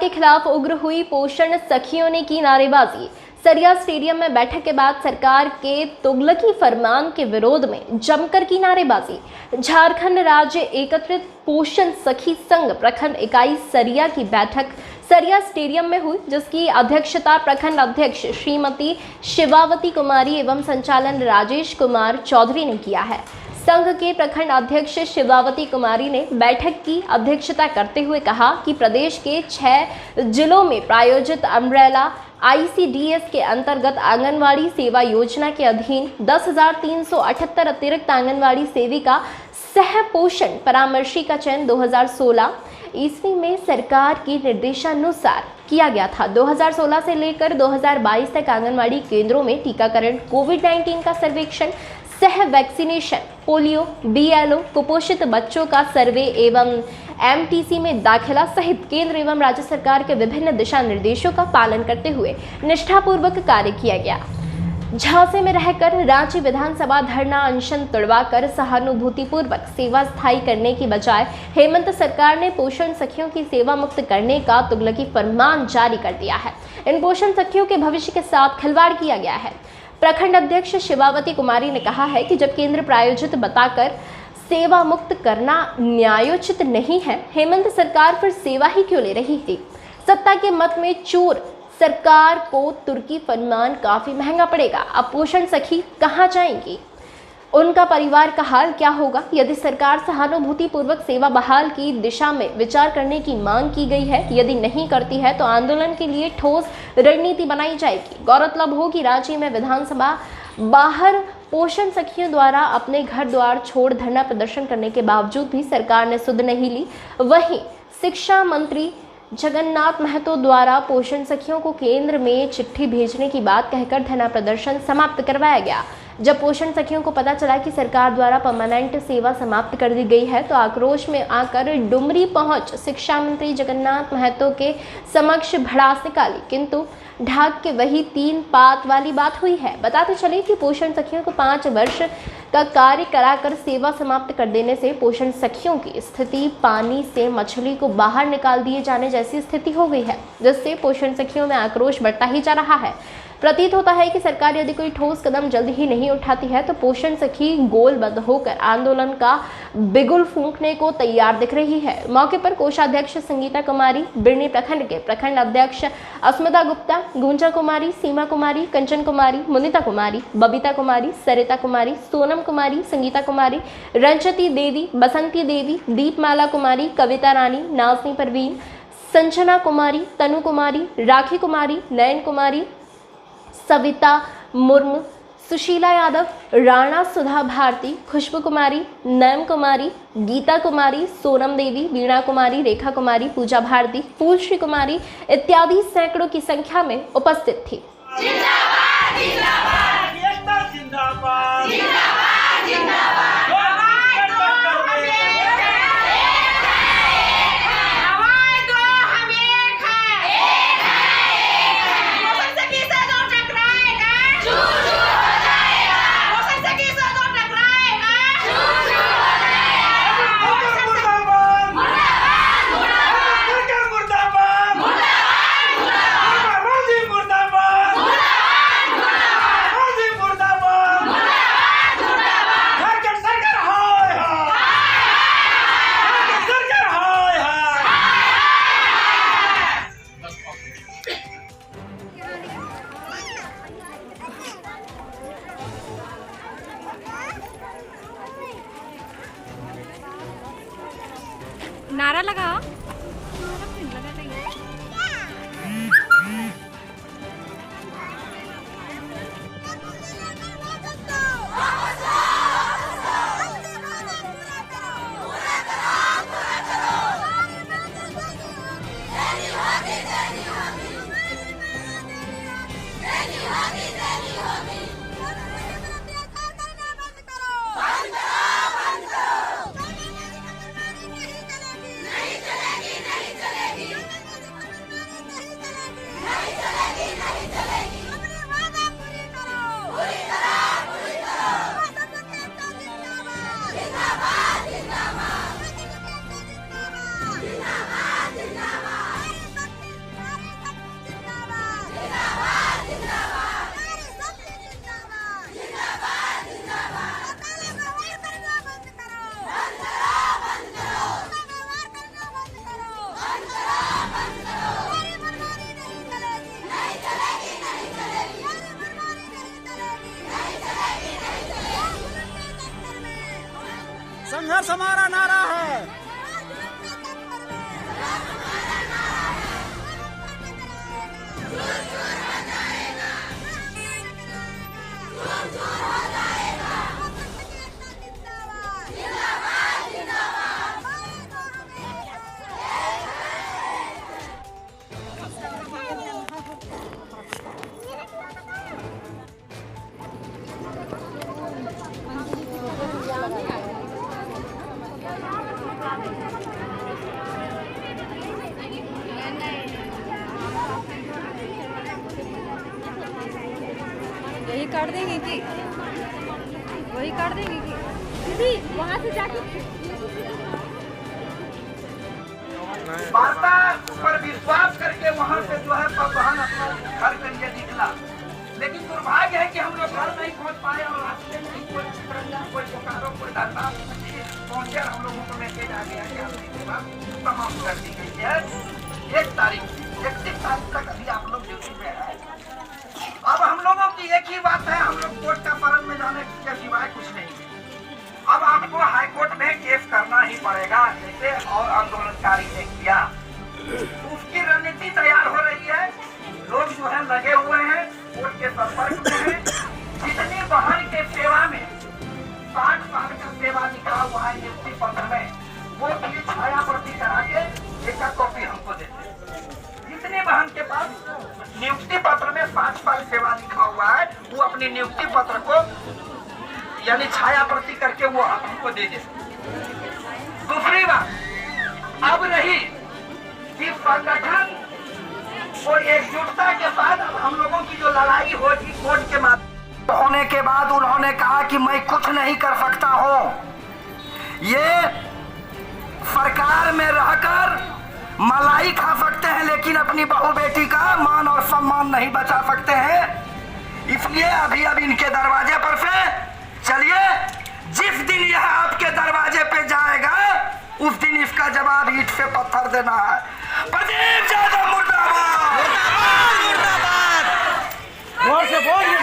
के खिलाफ उग्र हुई पोषण सखियों ने की नारेबाजी। सरिया स्टेडियम में बैठक के बाद सरकार के तुगलकी फरमान के विरोध में जमकर की नारेबाजी। झारखंड राज्य एकत्रित पोषण सखी संघ प्रखंड इकाई सरिया की बैठक सरिया स्टेडियम में हुई, जिसकी अध्यक्षता प्रखंड अध्यक्ष श्रीमती शिवावती कुमारी एवं संचालन राजेश कुमार चौधरी ने किया है। संघ के प्रखंड अध्यक्ष शिवावती कुमारी ने बैठक की अध्यक्षता करते हुए कहा कि प्रदेश के 6 जिलों में प्रायोजित अम्ब्रेला ICDS के अंतर्गत आंगनवाड़ी सेवा योजना के अधीन 10,378 अतिरिक्त आंगनवाड़ी सेविका सह पोषण परामर्शी का चयन 2016 ईस्वी में सरकार के निर्देशानुसार किया गया था। 2016 से लेकर 2022 तक आंगनवाड़ी केंद्रों में टीकाकरण, कोविड-19 का सर्वेक्षण, सह वैक्सीनेशन, पोलियो, BLO, कुपोषित बच्चों का सर्वे एवं MTC में दाखिला सहित केंद्र एवं राज्य सरकार के विभिन्न दिशा निर्देशों का पालन करते हुए निष्ठापूर्वक कार्य किया गया। झांसे में रहकर रांची विधानसभा धरना अनशन तुड़वाकर सहानुभूतिपूर्वक सेवा स्थायी करने की बजाय हेमंत सरकार ने पोषण सखियों की सेवा मुक्त करने का तुगलकी फरमान जारी कर दिया है। इन पोषण सखियों के भविष्य के साथ खिलवाड़ किया गया है। प्रखंड अध्यक्ष शिवावती कुमारी ने कहा है कि जब केंद्र प्रायोजित बताकर सेवा मुक्त करना न्यायोचित नहीं है, हेमंत सरकार फिर सेवा ही क्यों ले रही थी। सत्ता के मत में चोर सरकार को तुर्की फरमान काफी महंगा पड़ेगा। अब पोषण सखी कहाँ जाएंगी, उनका परिवार का हाल क्या होगा। यदि सरकार सहानुभूतिपूर्वक सेवा बहाल की दिशा में विचार करने की मांग की गई है, यदि नहीं करती है तो आंदोलन के लिए ठोस रणनीति बनाई जाएगी। गौरतलब हो कि राज्य में विधानसभा बाहर पोषण सखियों द्वारा अपने घर द्वार छोड़ धरना प्रदर्शन करने के बावजूद भी सरकार ने सुध नहीं ली। वहीं शिक्षा मंत्री जगन्नाथ महतो द्वारा पोषण सखियों को केंद्र में चिट्ठी भेजने की बात कहकर धरना प्रदर्शन समाप्त करवाया गया। जब पोषण सखियों को पता चला कि सरकार द्वारा परमानेंट सेवा समाप्त कर दी गई है तो आक्रोश में आकर डुमरी पहुंच शिक्षा मंत्री जगन्नाथ महतो के समक्ष भड़ास निकाली, किंतु ढाक के वही 3 पात वाली बात हुई है। बताते चले कि पोषण सखियों को 5 वर्ष का कार्य कराकर सेवा समाप्त कर देने से पोषण सखियों की स्थिति पानी से मछली को बाहर निकाल दिए जाने जैसी स्थिति हो गई है, जिससे पोषण सखियों में आक्रोश बढ़ता ही जा रहा है। प्रतीत होता है कि सरकार यदि कोई ठोस कदम जल्द ही नहीं उठाती है तो पोषण सखी गोलबद्ध होकर आंदोलन का बिगुल फूंकने को तैयार दिख रही है। मौके पर कोषाध्यक्ष संगीता कुमारी, बिरनी प्रखंड के प्रखंड अध्यक्ष अस्मिता गुप्ता, गुंजा कुमारी, सीमा कुमारी, कंचन कुमारी, मुनिता कुमारी, बबीता कुमारी, सरिता कुमारी, सोनम कुमारी, संगीता कुमारी, रंजती देवी, बसंती देवी, दीपमाला कुमारी, कविता रानी, नाजनी परवीन, संजना कुमारी, तनु कुमारी, राखी कुमारी, नयन कुमारी, सविता मुर्मू, सुशीला यादव, राणा सुधा भारती, खुशबू कुमारी, नयम कुमारी, गीता कुमारी, सोनम देवी, वीणा कुमारी, रेखा कुमारी, पूजा भारती, फूलश्री कुमारी इत्यादि सैकड़ों की संख्या में उपस्थित थी। जिंदाबाद, जिंदाबाद, जिंदाबाद, जिंदाबाद, जिंदाबाद। काट देंगे कि वही काट देंगे कि दीदी वहाँ से जाके माता पर विश्वास करके वहाँ से जो है बहन अपना घर के लिए निकला, लेकिन दुर्भाग्य है कि हम लोग घर नहीं पहुँच पाए और रास्ते में कोई चित्रंजन, कोई बोकारो, कोई धरना पहुँचे। हम लोगों को मैसेज आ गया कि आपकी सेवा समाप्त कर दी गई है। 31 तारीख तक अभी आप लोग ड्यूटी पे है। अब हम लोगों की एक ही बात है, हम लोग कोर्ट का परन में जाने के सिवाय कुछ नहीं है। अब आपको हाई कोर्ट में केस करना ही पड़ेगा, जैसे और आंदोलनकारी ने किया। उसकी रणनीति तैयार हो रही है, लोग जो है लगे हुए हैं, कोर्ट के संपर्क में हैं। जितनी बहन के सेवा में 60 साल का सेवा लिखा हुआ है नियुक्ति पत्र में, वो भी छाया प्रति करा के एक कॉपी हमको देते। जितनी बहन के पास नियुक्ति पत्र में 60 साल सेवा लिखा हुआ है, वो अपनी नियुक्ति पत्र को यानी छाया प्रति करके वो हमको दे दे। दूसरी बात अब रही कि संगठन और एकजुटता के साथ अब हम लोगों की जो लड़ाई होगी कोर्ट के माध्यम होने के बाद उन्होंने कहा कि मैं कुछ नहीं कर सकता हूं। ये सरकार में रहकर मलाई खा सकते हैं, लेकिन अपनी बहू बेटी का मान और सम्मान नहीं बचा सकते हैं। इसलिए अभी अब इनके दरवाजे पर से चलिए, जिस दिन यह आपके दरवाजे पे जाएगा उस दिन इसका जवाब ईंट से पत्थर देना है। प्रदीप यादव मुर्दाबाद, मुर्दाबाद, जोर से बोलिए।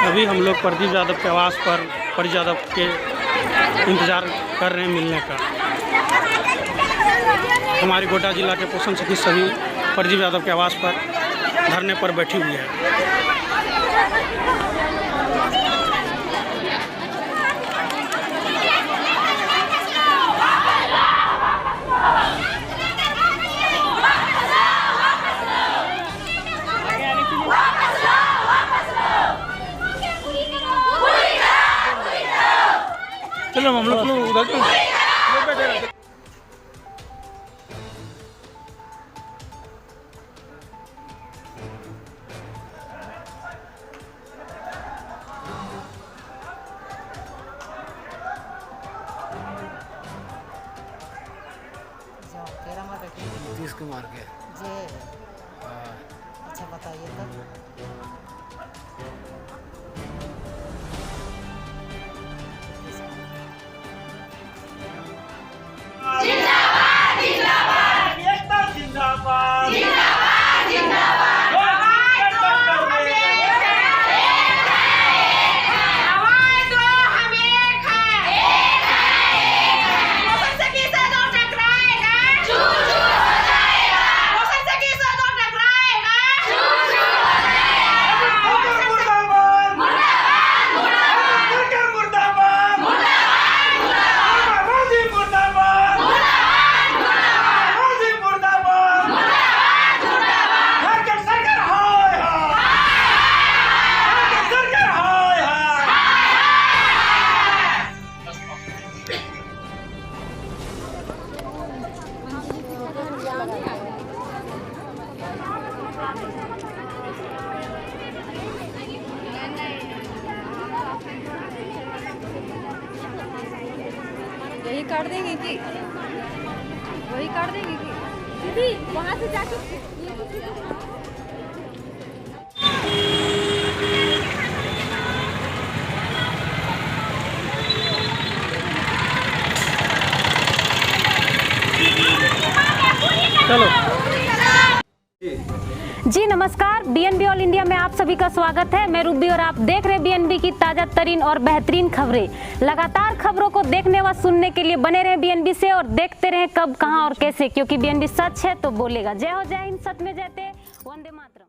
अभी हम लोग प्रदीप यादव के आवास पर प्रदीप यादव के इंतज़ार कर रहे हैं मिलने का। हमारे गोड्डा जिला के पोषण सखी सभी प्रदीप यादव के आवास पर धरने पर बैठी हुई है। चलो हम लोग उधर नीतीश कुमार के। जी अच्छा बताइए तब। यही काट देंगे कि वही काट देंगे कि दीदी वहाँ से जाके ये कुछ चलो। जी नमस्कार, बीएनबी ऑल इंडिया में आप सभी का स्वागत है। मैं रूबी और आप देख रहे हैं बीएनबी की ताजा तरीन और बेहतरीन खबरें। लगातार खबरों को देखने व सुनने के लिए बने रहे बीएनबी से और देखते रहे कब, कहां और कैसे, क्योंकि बीएनबी सच है तो बोलेगा। जय हो, जय हिंद, सत्य में जयते, वंदे मातरम।